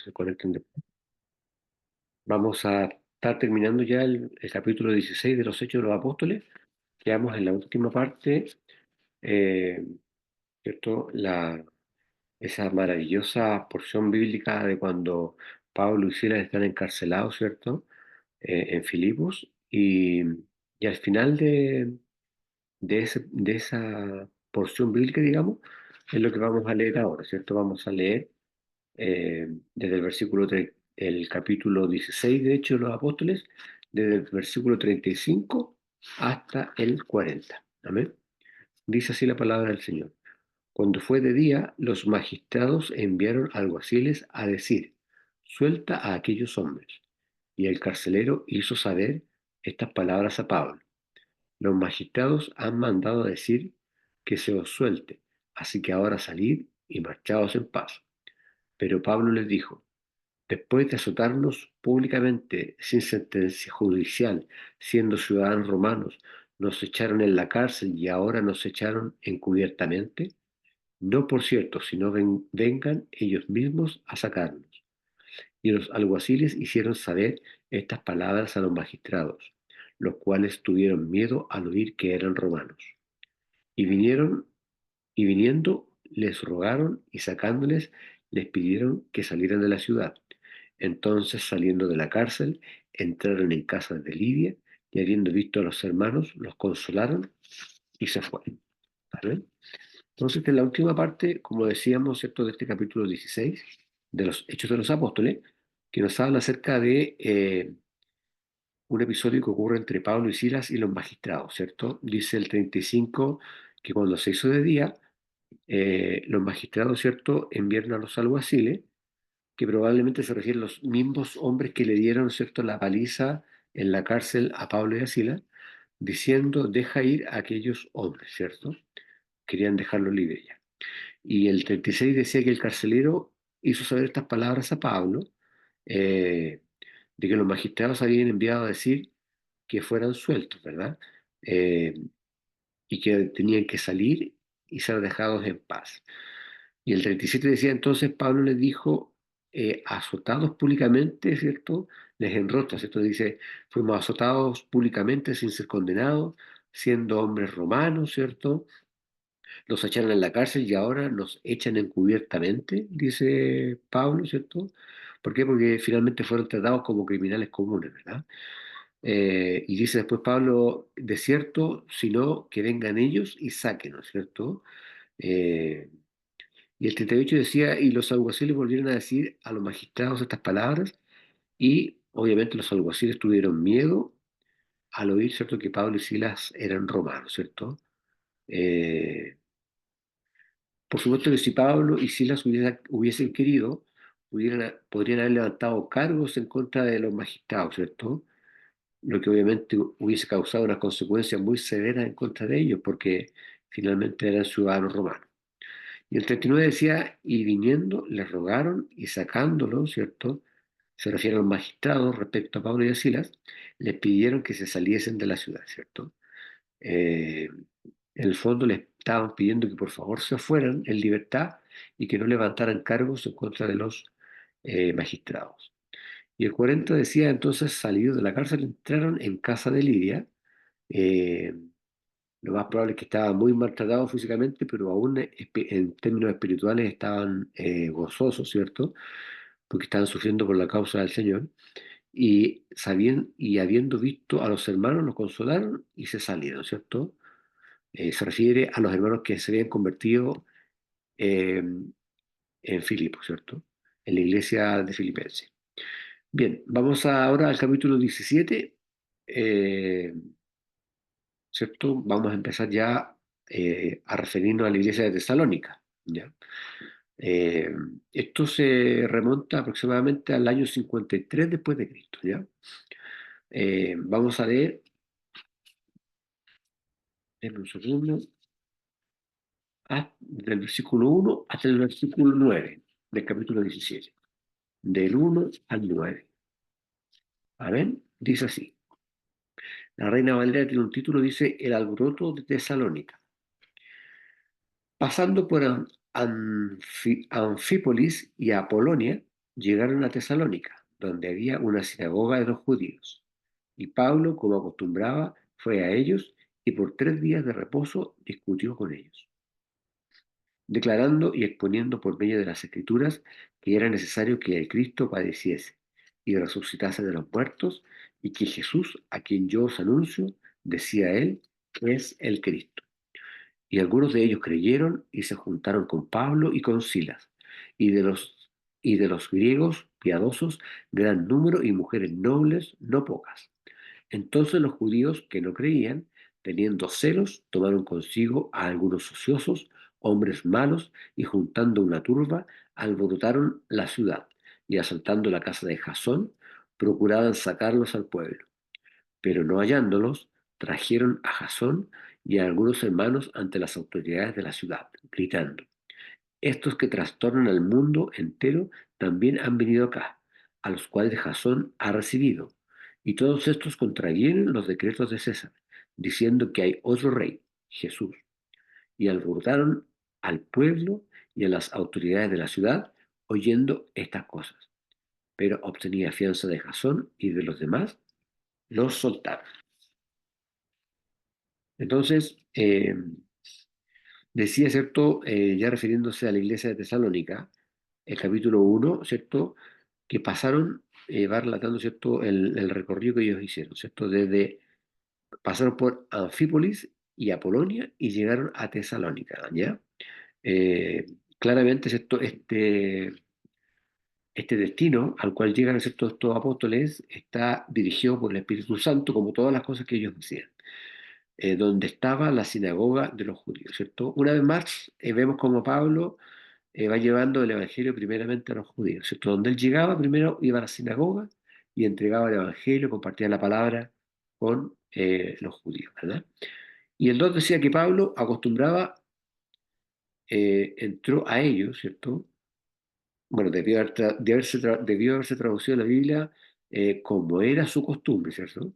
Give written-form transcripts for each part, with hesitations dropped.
se conecten después. Vamos a estar terminando ya el capítulo 16 de los Hechos de los Apóstoles. Quedamos en la última parte, eh, ¿cierto? Esa maravillosa porción bíblica de cuando Pablo y Silas están encarcelados, ¿cierto? En Filipos. Y al final de esa porción bíblica, digamos, es lo que vamos a leer ahora, ¿cierto? Vamos a leer desde el el capítulo 16 de Hechos de los Apóstoles, desde el versículo 35 hasta el 40. Amén. Dice así la palabra del Señor. Cuando fue de día, los magistrados enviaron alguaciles a decir: suelta a aquellos hombres. Y el carcelero hizo saber estas palabras a Pablo: los magistrados han mandado a decir que se os suelte, así que ahora salid y marchaos en paz. Pero Pablo les dijo: después de azotarnos públicamente sin sentencia judicial, siendo ciudadanos romanos, nos echaron en la cárcel y ahora nos echaron encubiertamente. No, por cierto, sino vengan ellos mismos a sacarnos. Y los alguaciles hicieron saber estas palabras a los magistrados, los cuales tuvieron miedo al oír que eran romanos. Y vinieron, y viniendo, les rogaron y sacándoles, les pidieron que salieran de la ciudad. Entonces, saliendo de la cárcel, entraron en casa de Lidia y habiendo visto a los hermanos, los consolaron y se fueron. ¿Vale? Entonces, en la última parte, como decíamos, ¿cierto?, de este capítulo 16 de los Hechos de los Apóstoles, que nos habla acerca de un episodio que ocurre entre Pablo y Silas y los magistrados, ¿cierto? Dice el 35 que cuando se hizo de día, los magistrados, ¿cierto?, enviaron a los alguaciles, que probablemente se refieren a los mismos hombres que le dieron, ¿cierto?, la paliza en la cárcel a Pablo y a Silas, diciendo: deja ir a aquellos hombres, ¿cierto? Querían dejarlos libres ya. Y el 36 decía que el carcelero hizo saber estas palabras a Pablo, eh, de que los magistrados habían enviado a decir que fueran sueltos, ¿verdad? Eh, y que tenían que salir y ser dejados en paz. Y el 37 decía: entonces Pablo les dijo, azotados públicamente, ¿cierto? Les enrostra, ¿cierto? Dice: fuimos azotados públicamente sin ser condenados, siendo hombres romanos, ¿cierto? Los echaron en la cárcel y ahora los echan encubiertamente, dice Pablo, ¿cierto? ¿Por qué? Porque finalmente fueron tratados como criminales comunes, ¿verdad? Y dice después Pablo: de cierto, sino que vengan ellos y sáquenos, ¿cierto? Eh, y el 38 decía: y los alguaciles volvieron a decir a los magistrados estas palabras, y obviamente los alguaciles tuvieron miedo al oír, ¿cierto?, que Pablo y Silas eran romanos, ¿cierto? Eh, Por supuesto que si Pablo y Silas hubiesen querido, podrían haber levantado cargos en contra de los magistrados, ¿cierto? Lo que obviamente hubiese causado unas consecuencias muy severas en contra de ellos, porque finalmente eran ciudadanos romanos. Y el 39 decía: y viniendo, les rogaron y sacándolo, ¿cierto? Se refiere a los magistrados respecto a Pablo y a Silas, les pidieron que se saliesen de la ciudad, ¿cierto? Eh, en el fondo le estaban pidiendo que por favor se fueran en libertad y que no levantaran cargos en contra de los magistrados. Y el 40 decía: entonces, salidos de la cárcel, entraron en casa de Lidia. Eh, lo más probable es que estaban muy maltratados físicamente, pero aún en términos espirituales estaban gozosos, ¿cierto? Porque estaban sufriendo por la causa del Señor. Y habiendo visto a los hermanos, los consolaron y se salieron, ¿cierto? Se refiere a los hermanos que se habían convertido eh, en Filipo, ¿cierto? En la iglesia de Filipenses. Bien, vamos ahora al capítulo 17, eh, ¿cierto? Vamos a empezar ya a referirnos a la iglesia de Tesalónica, ¿ya? Eh, Esto se remonta aproximadamente al año 53 después de Cristo, ¿ya? Vamos a leer, en un segundo, del versículo 1 hasta el versículo 9 del capítulo 17. Del 1 al 9. Amén. Dice así. La Reina Valera tiene un título, dice: El alboroto de Tesalónica. Pasando por Anfípolis y Apolonia, llegaron a Tesalónica, donde había una sinagoga de los judíos. Y Pablo, como acostumbraba, fue a ellos y por 3 días de reposo discutió con ellos, declarando y exponiendo por medio de las Escrituras que era necesario que el Cristo padeciese y resucitase de los muertos, y que Jesús, a quien yo os anuncio, decía él, es el Cristo. Y algunos de ellos creyeron y se juntaron con Pablo y con Silas, y de los griegos piadosos, gran número, y mujeres nobles, no pocas. Entonces los judíos que no creían, teniendo celos, tomaron consigo a algunos ociosos, hombres malos, y juntando una turba, alborotaron la ciudad, y asaltando la casa de Jasón, procuraban sacarlos al pueblo. Pero no hallándolos, trajeron a Jasón y a algunos hermanos ante las autoridades de la ciudad, gritando: estos que trastornan al mundo entero también han venido acá, a los cuales Jasón ha recibido. Y todos estos contravienen los decretos de César, diciendo que hay otro rey, Jesús. Y alborotaron al pueblo y a las autoridades de la ciudad, oyendo estas cosas. Pero obtenía fianza de Jasón y de los demás, los soltaron. Entonces, decía, ¿cierto? Ya refiriéndose a la iglesia de Tesalónica, el capítulo 1, ¿cierto? Que pasaron, va relatando, ¿cierto? El recorrido que ellos hicieron, ¿cierto? Pasaron por Anfípolis y Apolonia y llegaron a Tesalónica, ¿ya? Eh, Claramente, ¿cierto? Este destino al cual llegan, ¿cierto? Estos apóstoles está dirigido por el Espíritu Santo, como todas las cosas que ellos hacían. Donde estaba la sinagoga de los judíos, ¿cierto? Una vez más, vemos como Pablo va llevando el evangelio primeramente a los judíos, ¿cierto? Donde él llegaba, primero iba a la sinagoga y entregaba el evangelio, compartía la palabra con los judíos, ¿verdad? Y el 2 decía que Pablo acostumbraba, entró a ellos, ¿cierto? Bueno, debió haberse traducido la Biblia como era su costumbre, ¿cierto?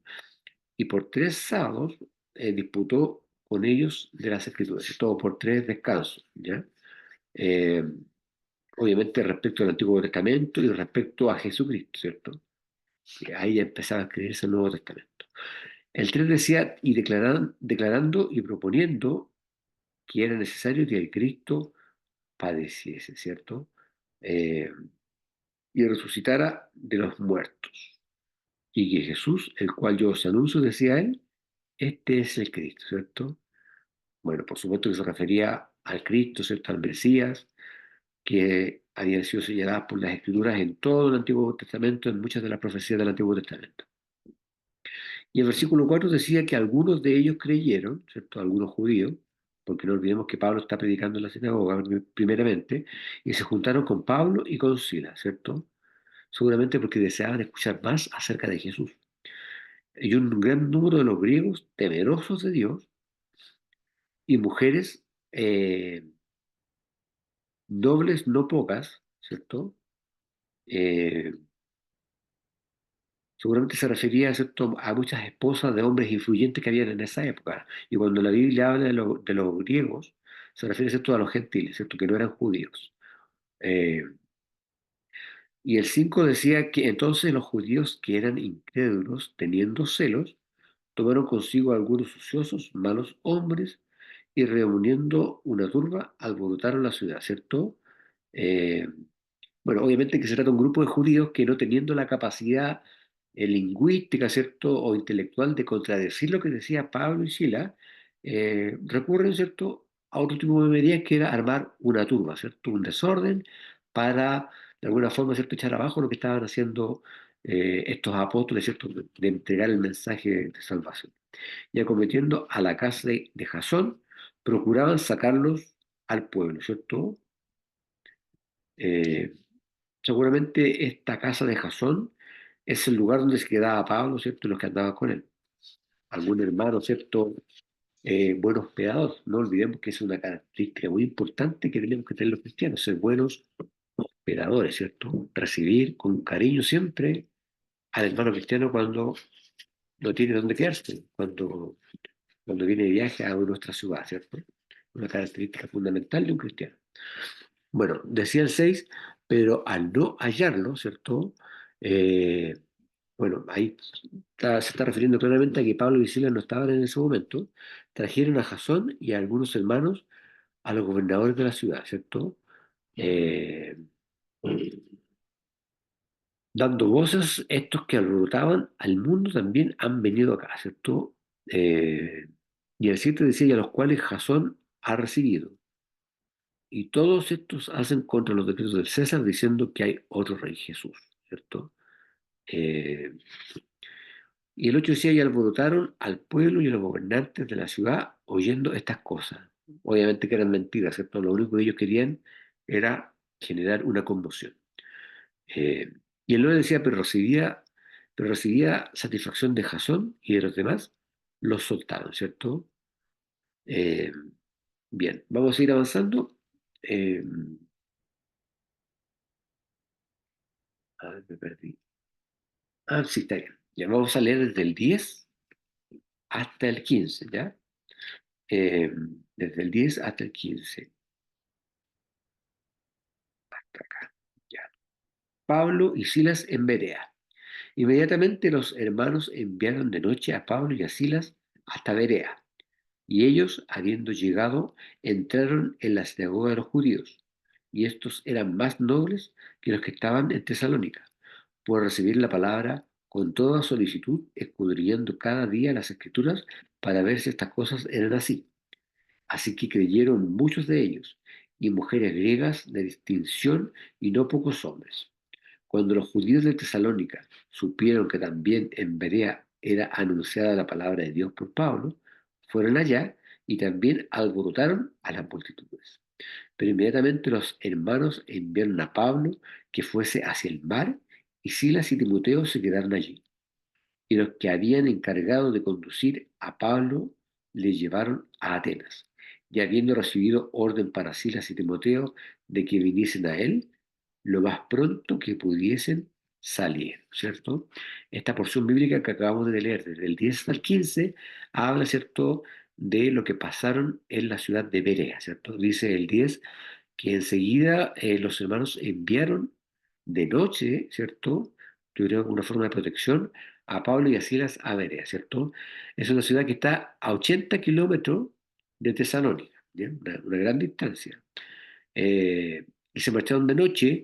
Y por 3 sábados disputó con ellos de las Escrituras, ¿cierto? Por 3 descansos, ¿ya? Eh, Obviamente respecto al Antiguo Testamento y respecto a Jesucristo, ¿cierto? Que ahí ya empezaba a escribirse el Nuevo Testamento. El 3 decía, y declarando y proponiendo que era necesario que el Cristo padeciese, ¿cierto? Eh, y resucitara de los muertos. Y que Jesús, el cual yo os anuncio, decía él, este es el Cristo, ¿cierto? Bueno, por supuesto que se refería al Cristo, ¿cierto? Al Mesías, que habían sido señaladas por las Escrituras en todo el Antiguo Testamento, en muchas de las profecías del Antiguo Testamento. Y el versículo 4 decía que algunos de ellos creyeron, ¿cierto? Algunos judíos, porque no olvidemos que Pablo está predicando en la sinagoga primeramente, y se juntaron con Pablo y con Silas, ¿cierto? Seguramente porque deseaban escuchar más acerca de Jesús. Y un gran número de los griegos, temerosos de Dios, y mujeres nobles, no pocas, ¿cierto? Eh, Seguramente se refería, ¿cierto?, a muchas esposas de hombres influyentes que habían en esa época. Y cuando la Biblia habla de los griegos, se refiere, ¿cierto?, a los gentiles, ¿cierto?, que no eran judíos. Eh, y el 5 decía que entonces los judíos que eran incrédulos, teniendo celos, tomaron consigo a algunos ociosos, malos hombres, y reuniendo una turba, alborotaron la ciudad, ¿cierto? Eh, Bueno, obviamente que se trata de un grupo de judíos que no teniendo la capacidad lingüística, ¿cierto? O intelectual de contradecir lo que decía Pablo y Sila, recurren, ¿cierto? A otro tipo de medidas que era armar una turba, ¿cierto? Un desorden para, de alguna forma, ¿cierto? Echar abajo lo que estaban haciendo estos apóstoles, ¿cierto? De entregar el mensaje de salvación. Y acometiendo a la casa de Jasón, procuraban sacarlos al pueblo, ¿cierto? Eh, Seguramente esta casa de Jasón es el lugar donde se quedaba Pablo, ¿cierto? Y los que andaban con él. Algún hermano, ¿cierto? Buen hospedador. No olvidemos que es una característica muy importante que tenemos que tener los cristianos, ser buenos hospedadores, ¿cierto? Recibir con cariño siempre al hermano cristiano cuando no tiene dónde quedarse, cuando viene de viaje a nuestra ciudad, ¿cierto? Una característica fundamental de un cristiano. Bueno, decía el 6, pero al no hallarlo, ¿cierto? Eh, bueno, ahí se está refiriendo claramente a que Pablo y Silas no estaban en ese momento. Trajeron a Jasón y a algunos hermanos a los gobernadores de la ciudad, ¿cierto? Eh, Dando voces, estos que alborotaban al mundo también han venido acá, ¿cierto? Eh, y el 7 decía, y a los cuales Jasón ha recibido. Y todos estos hacen contra los decretos del César diciendo que hay otro rey Jesús, ¿cierto? Eh, y el 8 decía, y alborotaron al pueblo y a los gobernantes de la ciudad oyendo estas cosas. Obviamente que eran mentiras, ¿cierto? Lo único que ellos querían era generar una conmoción. Eh, y el 9 decía, pero recibía satisfacción de Jasón y de los demás, los soltaron, ¿cierto? Eh, bien, vamos a ir avanzando. Eh, a ver, me perdí. Ah, sí, está bien. Ya vamos a leer desde el 10 hasta el 15, ¿ya? Eh, Desde el 10 hasta el 15. Hasta acá, ya. Pablo y Silas en Berea. Inmediatamente los hermanos enviaron de noche a Pablo y a Silas hasta Berea. Y ellos, habiendo llegado, entraron en la sinagoga de los judíos. Y estos eran más nobles que los que estaban en Tesalónica, por recibir la palabra con toda solicitud, escudriñando cada día las escrituras para ver si estas cosas eran así. Así que creyeron muchos de ellos, y mujeres griegas de distinción y no pocos hombres. Cuando los judíos de Tesalónica supieron que también en Berea era anunciada la palabra de Dios por Pablo, fueron allá y también alborotaron a las multitudes. Pero inmediatamente los hermanos enviaron a Pablo que fuese hacia el mar, y Silas y Timoteo se quedaron allí. Y los que habían encargado de conducir a Pablo le llevaron a Atenas. Y habiendo recibido orden para Silas y Timoteo de que viniesen a él, lo más pronto que pudiesen salir, ¿cierto? Esta porción bíblica que acabamos de leer, desde el 10 hasta el 15, habla, ¿cierto?, de lo que pasaron en la ciudad de Berea, ¿cierto? Dice el 10 que enseguida los hermanos enviaron de noche, ¿cierto? Tuvieron una forma de protección a Pablo y a Silas a Berea, ¿cierto? Es una ciudad que está a 80 kilómetros de Tesalónica, ¿ya? Una gran distancia. Eh, y se marcharon de noche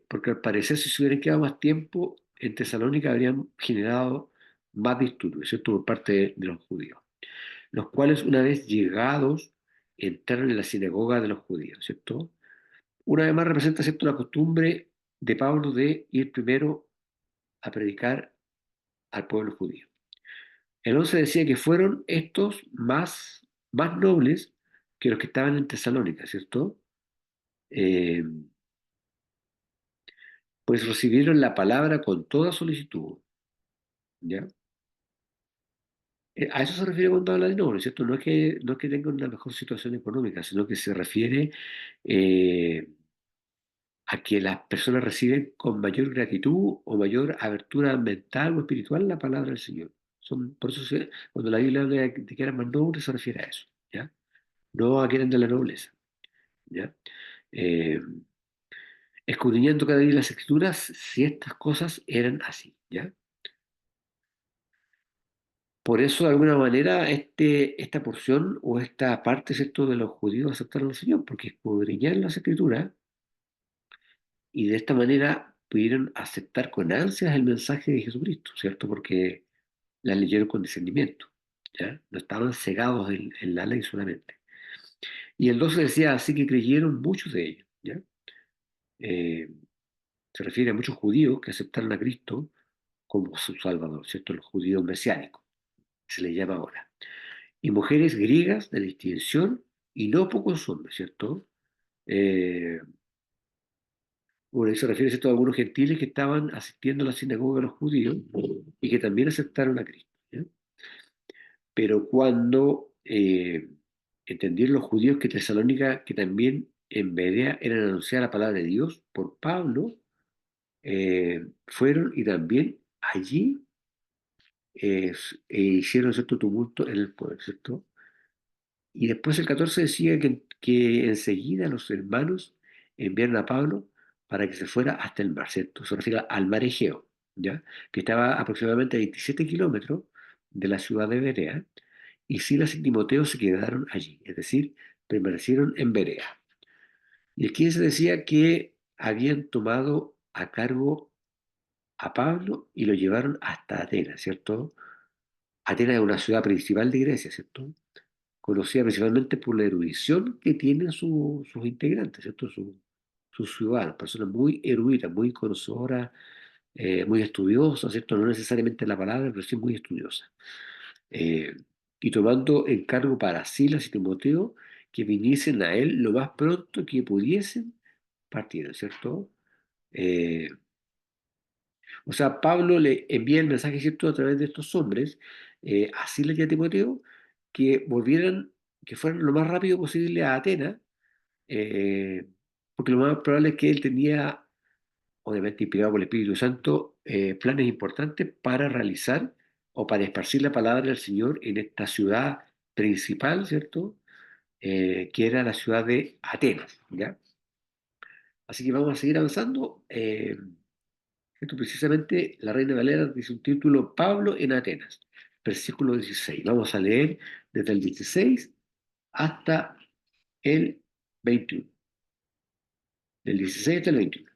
porque al parecer si se hubieran quedado más tiempo en Tesalónica habrían generado más disturbios, ¿cierto? Por parte de los judíos, los cuales una vez llegados entraron en la sinagoga de los judíos, ¿cierto? Una vez más representa, ¿cierto?, la costumbre de Pablo de ir primero a predicar al pueblo judío. El 11 decía que fueron estos más nobles que los que estaban en Tesalónica, ¿cierto? Eh, pues recibieron la palabra con toda solicitud, ¿ya? A eso se refiere cuando habla de noble, ¿cierto? No es que tengan una mejor situación económica, sino que se refiere eh, a que las personas reciben con mayor gratitud o mayor abertura mental o espiritual la palabra del Señor. Por eso cuando la Biblia habla de que eran más nobles, se refiere a eso, ¿ya? No a que eran de la nobleza, ¿ya? Eh, Escudriñando cada día las escrituras si estas cosas eran así, ¿ya? Por eso, de alguna manera, esta porción o esta parte, ¿cierto?, de los judíos aceptaron al Señor, porque escudriñaron las escrituras y de esta manera pudieron aceptar con ansias el mensaje de Jesucristo, ¿cierto? Porque la leyeron con discernimiento, ¿ya? No estaban cegados en la ley solamente. Y el 12 decía, así que creyeron muchos de ellos, ¿ya? Eh, Se refiere a muchos judíos que aceptaron a Cristo como su Salvador, ¿cierto? Los judíos mesiánicos, se les llama ahora. Y mujeres griegas de distinción y no pocos hombres, ¿cierto? Eh, bueno, ahí se refiere, ¿cierto?, a algunos gentiles que estaban asistiendo a la sinagoga de los judíos y que también aceptaron a Cristo, ¿ya? Pero cuando entendieron los judíos que Tesalónica, que también en Berea eran anunciada la palabra de Dios por Pablo, fueron y también allí hicieron cierto tumulto en el pueblo, ¿cierto? Y después el 14 decía que enseguida los hermanos enviaron a Pablo para que se fuera hasta el mar, ¿cierto? Se refiere al mar Egeo, ¿ya? Que estaba aproximadamente a 27 kilómetros de la ciudad de Berea, y Silas y Timoteo se quedaron allí, es decir, permanecieron en Berea. Y aquí se decía que habían tomado a cargo a Pablo y lo llevaron hasta Atenas, ¿cierto? Atenas es una ciudad principal de Grecia, ¿cierto? Conocida principalmente por la erudición que tienen sus integrantes, ¿cierto? Sus ciudadanos, personas muy eruditas, muy conocedoras, muy estudiosas, ¿cierto? No necesariamente la palabra, pero sí muy estudiosas. Eh, y tomando encargo para Silas y Timoteo que viniesen a él lo más pronto que pudiesen partir, ¿cierto? Eh, o sea, Pablo le envía el mensaje, ¿cierto?, a través de estos hombres, a Silas y a Timoteo, que volvieran, que fueran lo más rápido posible a Atenas, eh, porque lo más probable es que él tenía, obviamente inspirado por el Espíritu Santo, planes importantes para realizar o para esparcir la palabra del Señor en esta ciudad principal, ¿cierto? Que era la ciudad de Atenas, ¿ya? Así que vamos a seguir avanzando. Esto precisamente la Reina Valera dice un título, Pablo en Atenas, versículo 16. Vamos a leer desde el 16 hasta el 21. Del 16 hasta el 21.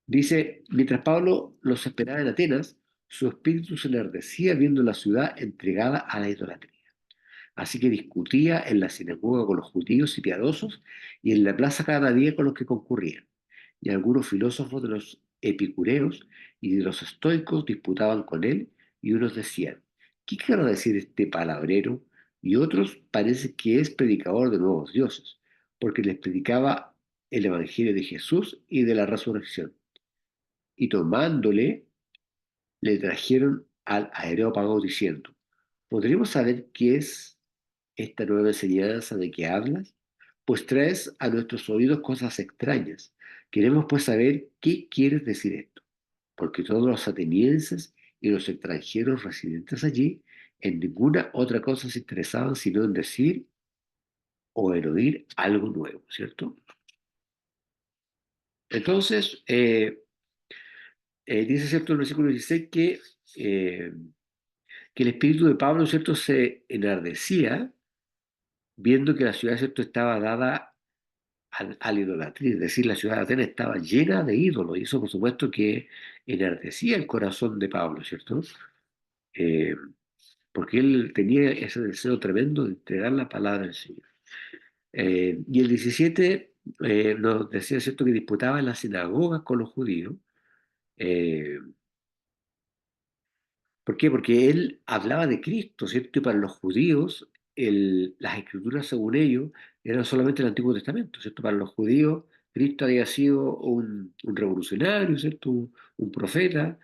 Dice, mientras Pablo los esperaba en Atenas, su espíritu se enardecía viendo la ciudad entregada a la idolatría. Así que discutía en la sinagoga con los judíos y piadosos y en la plaza cada día con los que concurrían. Y algunos filósofos de los epicureos y de los estoicos disputaban con él, y unos decían, ¿qué querrá decir este palabrero? Y otros parece que es predicador de nuevos dioses, porque les predicaba el evangelio de Jesús y de la resurrección. Y tomándole, le trajeron al Areópago diciendo, ¿podríamos saber qué es esta nueva enseñanza de que hablas? Pues traes a nuestros oídos cosas extrañas. Queremos pues saber qué quieres decir esto, porque todos los atenienses y los extranjeros residentes allí en ninguna otra cosa se interesaban sino en decir o en oír algo nuevo, ¿cierto? Entonces, dice, ¿cierto?, el versículo 16 que el espíritu de Pablo, ¿cierto?, se enardecía viendo que la ciudad, ¿cierto?, estaba dada a la idolatría, es decir, la ciudad de Atenas estaba llena de ídolos, y eso por supuesto que enardecía el corazón de Pablo, ¿cierto? Eh, Porque él tenía ese deseo tremendo de entregar la palabra del Señor. Y el 17 nos decía, ¿cierto?, que disputaba en las sinagogas con los judíos. Eh, ¿Por qué? Porque él hablaba de Cristo, ¿cierto? Y para los judíos, las escrituras, según ellos, eran solamente el Antiguo Testamento, ¿cierto? Para los judíos, Cristo había sido un revolucionario, ¿cierto? Un profeta,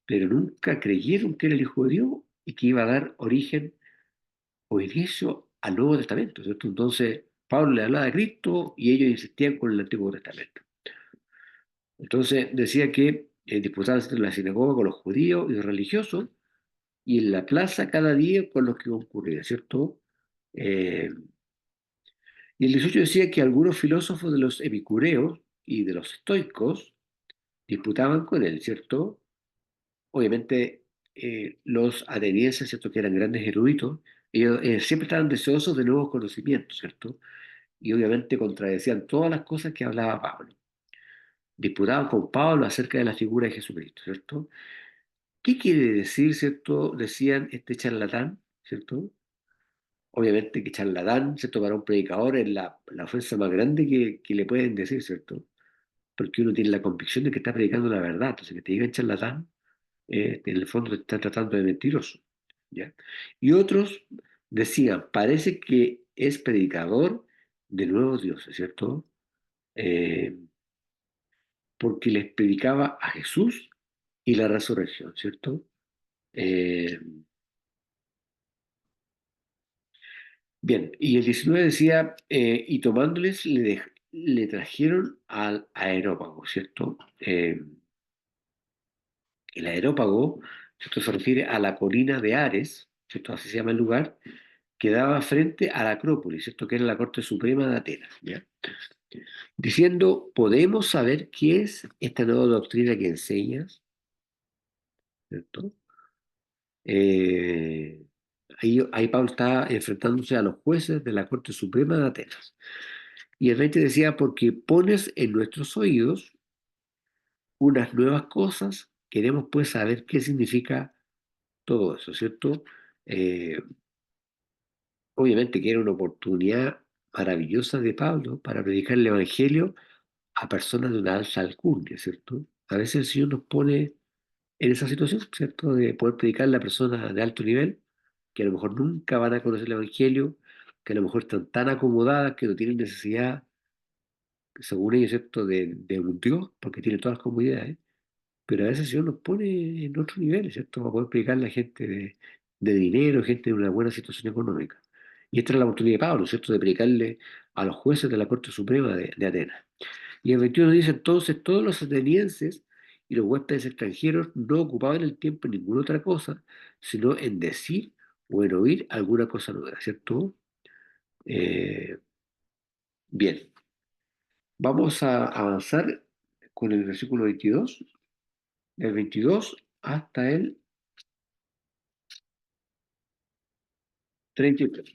pero nunca creyeron que era el Hijo de Dios y que iba a dar origen o inicio al Nuevo Testamento, ¿cierto? Entonces, Pablo le hablaba de Cristo y ellos insistían con el Antiguo Testamento. Entonces, decía que disputaban en la sinagoga con los judíos y los religiosos y en la plaza cada día con los que concurría, ¿cierto? Eh, y el 18 decía que algunos filósofos de los epicureos y de los estoicos disputaban con él, ¿cierto? Obviamente los atenienses, ¿cierto?, que eran grandes eruditos, ellos siempre estaban deseosos de nuevos conocimientos, ¿cierto? Y obviamente contradecían todas las cosas que hablaba Pablo. Disputaban con Pablo acerca de la figura de Jesucristo, ¿cierto? ¿Qué quiere decir, ¿cierto? Decían este charlatán, ¿cierto? Obviamente que charlatán, ¿cierto? Para un predicador es la ofensa más grande que le pueden decir, ¿cierto? Porque uno tiene la convicción de que está predicando la verdad. Entonces, que te digan charlatán, en el fondo te están tratando de mentiroso, ¿ya? Y otros decían, parece que es predicador de nuevos dioses, ¿cierto? Eh, Porque les predicaba a Jesús y la resurrección, ¿cierto? Eh, Bien, y el 19 decía, y tomándoles le trajeron al aerópago, ¿cierto? El aerópago, ¿cierto?, se refiere a la colina de Ares, ¿cierto? Así se llama el lugar, que daba frente a la Acrópolis, ¿cierto?, que era la Corte Suprema de Atenas, ¿ya? diciendo, ¿podemos saber qué es esta nueva doctrina que enseñas? ¿Cierto? Eh, ahí Pablo está enfrentándose a los jueces de la Corte Suprema de Atenas. Y el 20 decía, porque pones en nuestros oídos unas nuevas cosas, queremos pues saber qué significa todo eso, ¿cierto? Eh, Obviamente que era una oportunidad maravillosa de Pablo para predicar el Evangelio a personas de una alta alcurnia, ¿cierto? A veces el Señor nos pone en esa situación, ¿cierto? De poder predicarle a personas de alto nivel que a lo mejor nunca van a conocer el Evangelio, que a lo mejor están tan acomodadas que no tienen necesidad, según ellos, ¿cierto?, de un Dios, porque tienen todas las comodidades. Pero a veces el Señor nos pone en otro nivel, ¿cierto? Para poder predicarle a gente de dinero, gente de una buena situación económica. Y esta es la oportunidad de Pablo, ¿cierto? De predicarle a los jueces de la Corte Suprema de Atenas. Y el 21 dice, entonces todos los atenienses y los huéspedes extranjeros no ocupaban el tiempo en ninguna otra cosa, sino en decir o en oír alguna cosa nueva, ¿cierto? Eh, bien, vamos a avanzar con el versículo 22, del 22 hasta el 33,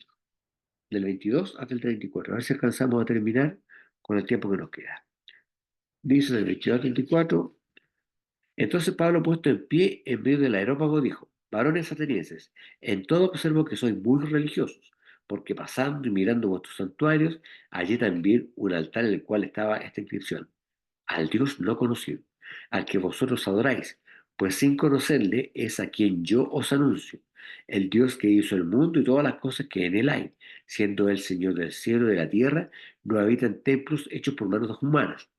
del 22 hasta el 34. A ver si alcanzamos a terminar con el tiempo que nos queda. Dice del 22 al 34. Entonces Pablo, puesto en pie en medio del aerópago, dijo, varones atenienses, en todo observo que sois muy religiosos, porque pasando y mirando vuestros santuarios, hallé también un altar en el cual estaba esta inscripción, al Dios no conocido, al que vosotros adoráis, pues sin conocerle es a quien yo os anuncio, el Dios que hizo el mundo y todas las cosas que en él hay, siendo el Señor del cielo y de la tierra, no habita en templos hechos por manos humanas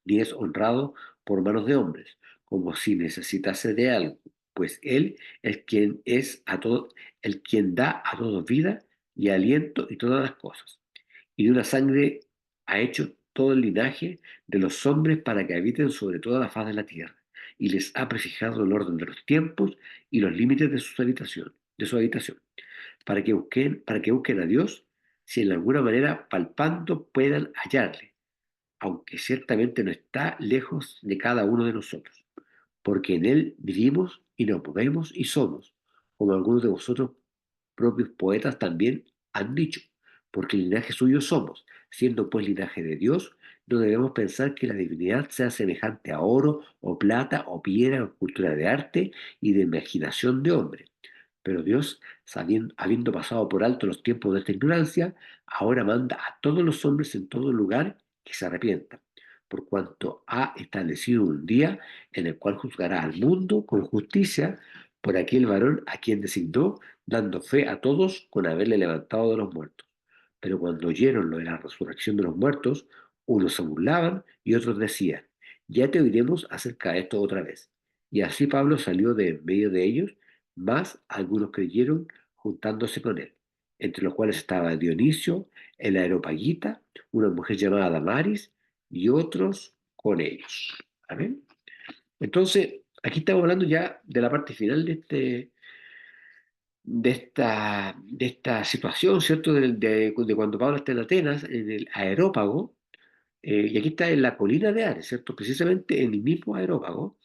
ni es honrado por manos de hombres, como si necesitase de algo, pues Él es a todo, el quien da a todos vida y aliento y todas las cosas. Y de una sangre ha hecho todo el linaje de los hombres para que habiten sobre toda la faz de la tierra, y les ha prefijado el orden de los tiempos y los límites de su habitación, para que busquen a Dios, si en alguna manera palpando puedan hallarle, aunque ciertamente no está lejos de cada uno de nosotros, porque en Él vivimos y nos movemos y somos, como algunos de vosotros propios poetas también han dicho, porque linaje suyo somos, siendo pues linaje de Dios, no debemos pensar que la divinidad sea semejante a oro o plata o piedra o escultura de arte y de imaginación de hombre. Pero Dios, habiendo pasado por alto los tiempos de esta ignorancia, ahora manda a todos los hombres en todo lugar que se arrepientan, por cuanto ha establecido un día en el cual juzgará al mundo con justicia por aquel varón a quien designó, dando fe a todos con haberle levantado de los muertos. Pero cuando oyeron lo de la resurrección de los muertos, unos se burlaban y otros decían, ya te oiremos acerca de esto otra vez. Y así Pablo salió de en medio de ellos, mas algunos creyeron juntándose con él, entre los cuales estaba Dionisio, el Areopagita, una mujer llamada Damaris y otros con ellos. Amén. Entonces, aquí estamos hablando ya de la parte final de esta situación, ¿cierto? De cuando Pablo está en Atenas, en el Areópago, y aquí está en la colina de Ares, ¿cierto? Precisamente en el mismo Areópago,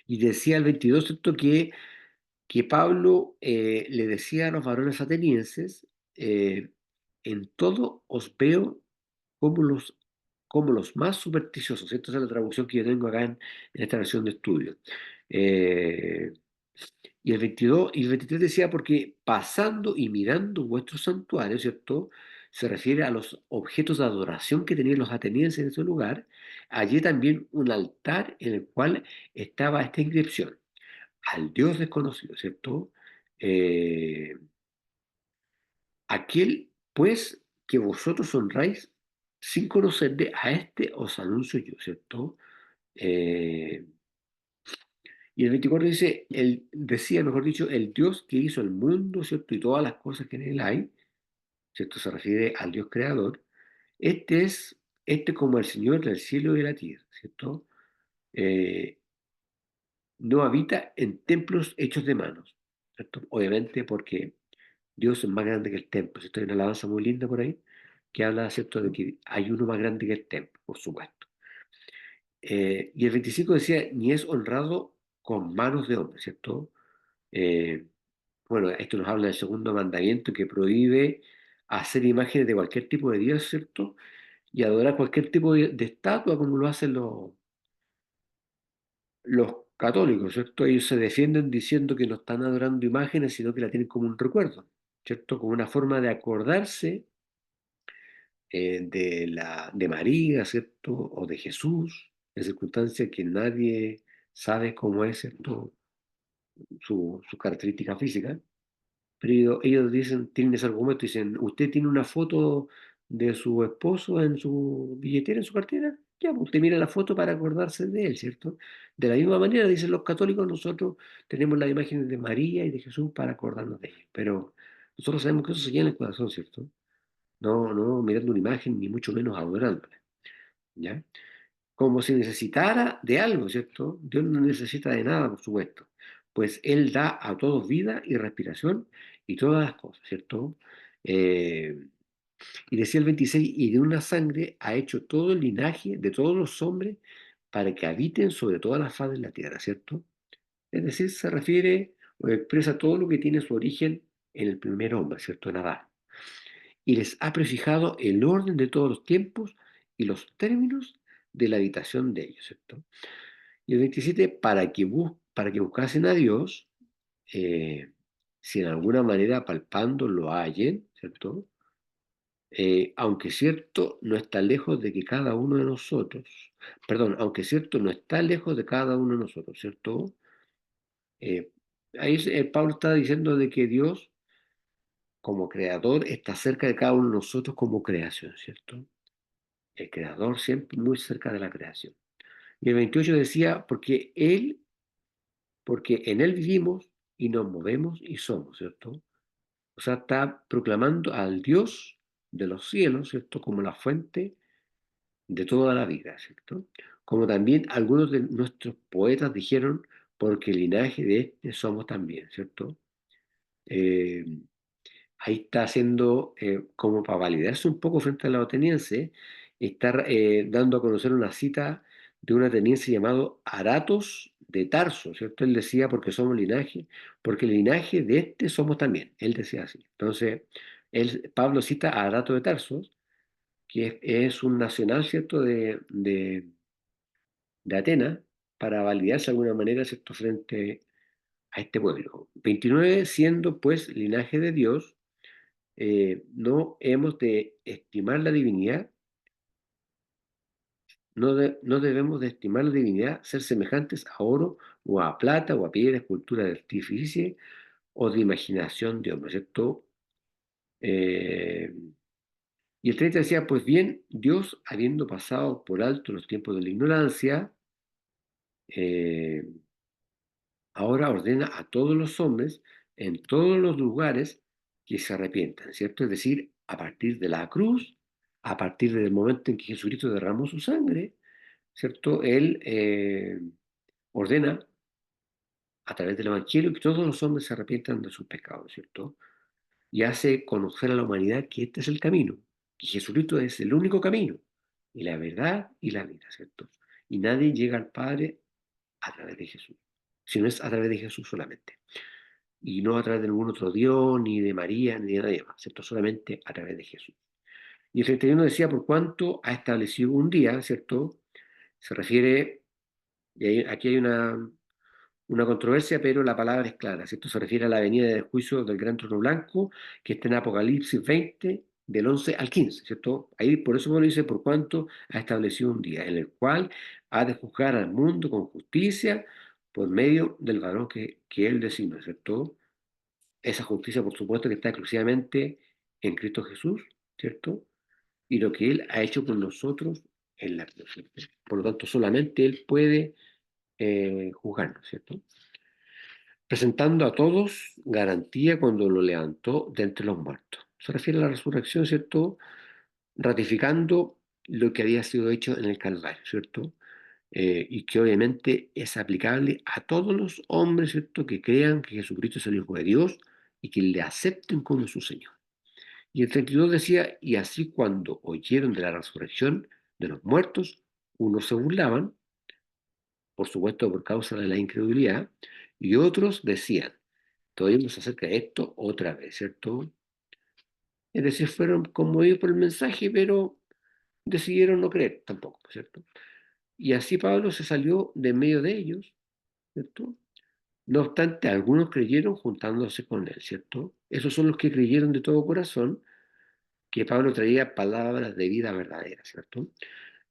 y decía el 22, ¿cierto? Que Pablo le decía a los varones atenienses, eh, en todo os veo como como los más supersticiosos. Esta es la traducción que yo tengo acá en esta versión de estudio. Eh, y el 22 y el 23 decía, porque pasando y mirando vuestros santuarios, ¿cierto? Se refiere a los objetos de adoración que tenían los atenienses en ese lugar. Allí también un altar en el cual estaba esta inscripción al Dios desconocido, ¿cierto? Eh, aquel, pues, que vosotros honráis sin conocerle, a este os anuncio yo, ¿cierto? Eh, y el 24 dice, decía, mejor dicho, el Dios que hizo el mundo, ¿cierto? Y todas las cosas que en él hay, ¿cierto? Se refiere al Dios creador. Este es, este como el Señor del cielo y de la tierra, ¿cierto? Eh, no habita en templos hechos de manos, ¿cierto? Obviamente porque Dios es más grande que el templo. ¿Cierto? Hay una alabanza muy linda por ahí que habla, ¿cierto?, de que hay uno más grande que el templo, por supuesto. Y el 25 decía, ni es honrado con manos de hombre, ¿cierto? Eh, bueno, esto nos habla del segundo mandamiento que prohíbe hacer imágenes de cualquier tipo de Dios, ¿cierto? Y adorar cualquier tipo de estatua como lo hacen los católicos, ¿cierto? Ellos se defienden diciendo que no están adorando imágenes, sino que la tienen como un recuerdo, ¿cierto? Como una forma de acordarse de María, ¿cierto? O de Jesús, en circunstancias que nadie sabe cómo es, ¿cierto? Su característica física. Pero ellos dicen, tienen ese argumento, dicen, ¿usted tiene una foto de su esposo en su billetera, en su cartera? Ya, pues usted mira la foto para acordarse de él, ¿cierto? De la misma manera, dicen los católicos, nosotros tenemos las imágenes de María y de Jesús para acordarnos de ellos. Pero nosotros sabemos que eso se llena el corazón, ¿cierto? No, no mirando una imagen, ni mucho menos adorándola, ¿ya? Como si necesitara de algo, ¿cierto? Dios no necesita de nada, por supuesto, pues Él da a todos vida y respiración y todas las cosas, ¿cierto? Eh, y decía el 26, y de una sangre ha hecho todo el linaje de todos los hombres para que habiten sobre toda la faz de la tierra, ¿cierto? Es decir, se refiere o expresa todo lo que tiene su origen en el primer hombre, ¿cierto? En Adán. Y les ha prefijado el orden de todos los tiempos y los términos de la habitación de ellos, ¿cierto? Y el 27, para que buscasen a Dios, si en alguna manera palpando lo hallen, ¿cierto? Aunque cierto no está lejos de que cada uno de nosotros, perdón, aunque cierto no está lejos de cada uno de nosotros, ¿cierto? Eh, Pablo está diciendo de que Dios, como creador, está cerca de cada uno de nosotros como creación, ¿cierto? El creador siempre muy cerca de la creación. Y el 28 decía, porque en Él vivimos y nos movemos y somos, ¿cierto? O sea, está proclamando al Dios de los cielos, ¿cierto? Como la fuente de toda la vida, ¿cierto? Como también algunos de nuestros poetas dijeron, porque el linaje de este somos también, ¿cierto? Eh, Ahí está haciendo, como para validarse un poco frente a la ateniense, está dando a conocer una cita de un ateniense llamado Aratos de Tarso, ¿cierto? Él decía, porque somos linaje, porque el linaje de este somos también, él decía así. Entonces, Pablo cita a Arato de Tarso, que es un nacional, ¿cierto?, de Atenas, para validarse de alguna manera, ¿cierto?, frente a este pueblo. 29, siendo pues linaje de Dios, no hemos de estimar la divinidad, no debemos de estimar la divinidad, ser semejantes a oro o a plata o a piedra, escultura de artificio o de imaginación de hombre, ¿cierto? Eh, y el 30 decía, pues bien, Dios, habiendo pasado por alto los tiempos de la ignorancia, eh, ahora ordena a todos los hombres en todos los lugares que se arrepientan, ¿cierto? Es decir, a partir de la cruz, a partir del momento en que Jesucristo derramó su sangre, ¿cierto? Él ordena a través del Evangelio que todos los hombres se arrepientan de sus pecados, ¿cierto? Y hace conocer a la humanidad que este es el camino, que Jesucristo es el único camino, y la verdad y la vida, ¿cierto? Y nadie llega al Padre a través de Jesús, sino es a través de Jesús solamente. Y no a través de ningún otro Dios, ni de María, ni de nadie más, ¿cierto? Solamente a través de Jesús. Y el 31 decía, por cuanto ha establecido un día, ¿cierto? Se refiere, aquí hay una controversia, pero la palabra es clara, ¿cierto? Se refiere a la venida del juicio del gran trono blanco, que está en Apocalipsis 20, del 11 al 15, ¿cierto? Ahí por eso Pablo dice, por cuanto ha establecido un día en el cual ha de juzgar al mundo con justicia por medio del varón que él designa, ¿cierto? Esa justicia, por supuesto, que está exclusivamente en Cristo Jesús, ¿cierto? Y lo que Él ha hecho por nosotros en la cruz, ¿cierto? Por lo tanto, solamente Él puede juzgarnos, ¿cierto? Presentando a todos garantía cuando lo levantó de entre los muertos. Se refiere a la resurrección, ¿cierto? Ratificando lo que había sido hecho en el Calvario, ¿cierto? Y que obviamente es aplicable a todos los hombres, ¿cierto?, que crean que Jesucristo es el Hijo de Dios y que le acepten como su Señor. Y el 32 decía, y así cuando oyeron de la resurrección de los muertos, unos se burlaban, por supuesto por causa de la incredulidad, y otros decían, todavía nos acerca de esto otra vez, ¿cierto? Es decir, fueron conmovidos por el mensaje, pero decidieron no creer tampoco, ¿cierto? Y así Pablo se salió de medio de ellos, ¿cierto? No obstante, algunos creyeron juntándose con él, ¿cierto? Esos son los que creyeron de todo corazón que Pablo traía palabras de vida verdadera, ¿cierto?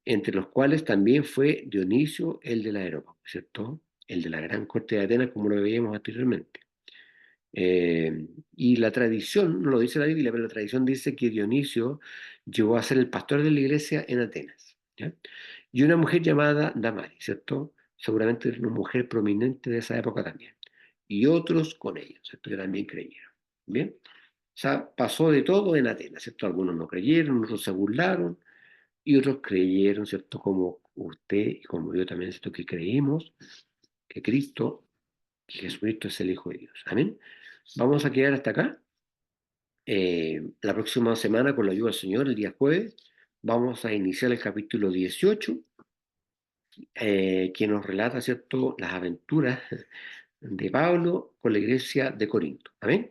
Entre los cuales también fue Dionisio, el del Areópago, ¿cierto? El de la gran corte de Atenas, como lo veíamos anteriormente. Y la tradición, no lo dice la Biblia, pero la tradición dice que Dionisio llegó a ser el pastor de la iglesia en Atenas, ¿ya? Y una mujer llamada Damaris, ¿cierto? Seguramente era una mujer prominente de esa época también. Y otros con ellos, ¿cierto? Que también creyeron. ¿Bien? O sea, pasó de todo en Atenas, ¿cierto? Algunos no creyeron, otros se burlaron y otros creyeron, ¿cierto? Como usted y como yo también, ¿cierto? Que creímos que Cristo, que Jesucristo es el Hijo de Dios. Amén. Vamos a quedar hasta acá. La próxima semana, con la ayuda del Señor, el día jueves, vamos a iniciar el capítulo 18, que nos relata, ¿cierto?, las aventuras de Pablo con la iglesia de Corinto. Amén.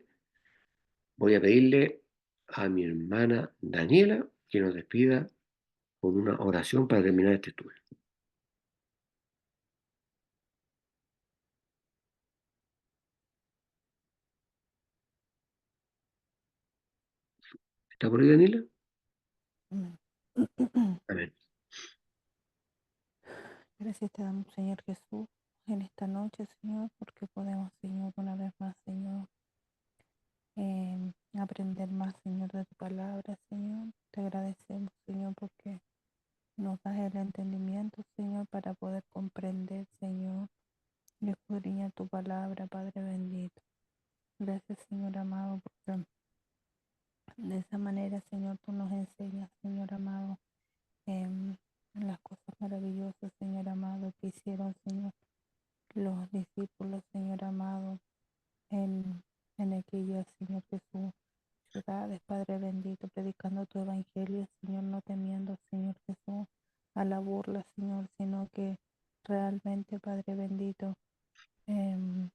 Voy a pedirle a mi hermana Daniela que nos despida con una oración para terminar este estudio. ¿Está por ahí, Daniela? Amén. Amén. Gracias te damos, Señor Jesús, en esta noche, Señor, porque podemos, Señor, una vez más, Señor, aprender más, Señor, de tu palabra, Señor. Te agradecemos, Señor, porque nos das el entendimiento, Señor, para poder comprender, Señor, y escudriñar tu palabra, Padre bendito. Gracias, Señor amado, porque de esa manera, Señor, tú nos enseñas, Señor amado, em, las cosas maravillosas, Señor amado, que hicieron, Señor, los discípulos, Señor amado, en, en aquellas, Señor Jesús, ciudades, Padre bendito, predicando tu evangelio, Señor, no temiendo, Señor Jesús, a la burla, Señor, sino que realmente, Padre bendito, em,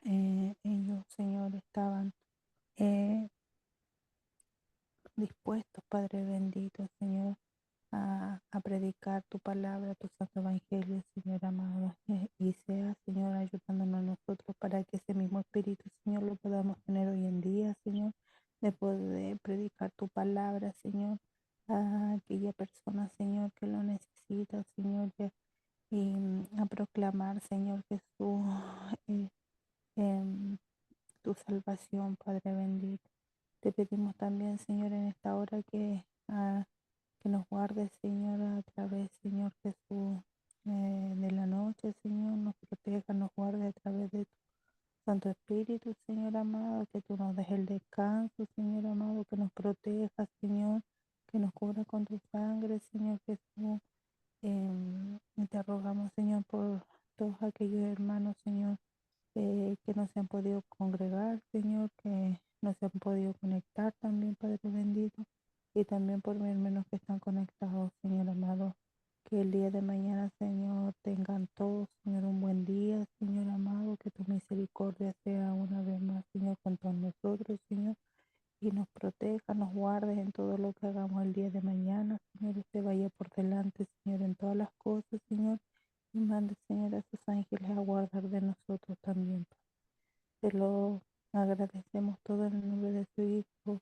ellos, Señor, estaban eh, dispuestos, Padre bendito, Señor, a predicar tu palabra, tu santo evangelio, Señor amado, y sea, Señor, ayudándonos a nosotros para que ese mismo espíritu, Señor, lo podamos tener hoy en día, Señor, de poder predicar tu palabra, Señor, a aquella persona, Señor, que lo necesita, Señor, y a proclamar, Señor Jesús, eh, em, tu salvación, Padre bendito. Te pedimos también, Señor, en esta hora que nos guarde, Señor, a través, Señor Jesús, de la noche, Señor, nos proteja, nos guarde a través de tu Santo Espíritu, Señor amado, que tú nos des el descanso, Señor amado, que nos proteja, Señor, que nos cubra con tu sangre, Señor Jesús. Y te rogamos, Señor, por todos aquellos hermanos, Señor, que no se han podido congregar, Señor, que no se han podido conectar también, Padre bendito, y también por mis hermanos que están conectados, Señor amado, que el día de mañana, Señor, tengan todos, Señor, un buen día, Señor amado, que tu misericordia sea una vez más, Señor, con todos nosotros, Señor, y nos proteja, nos guarde en todo lo que hagamos el día de mañana, Señor, usted vaya por delante, Señor, en todas las cosas, Señor, y mande, Señor, a sus ángeles a guardar de nosotros también. Te lo agradecemos todo en el nombre de su Hijo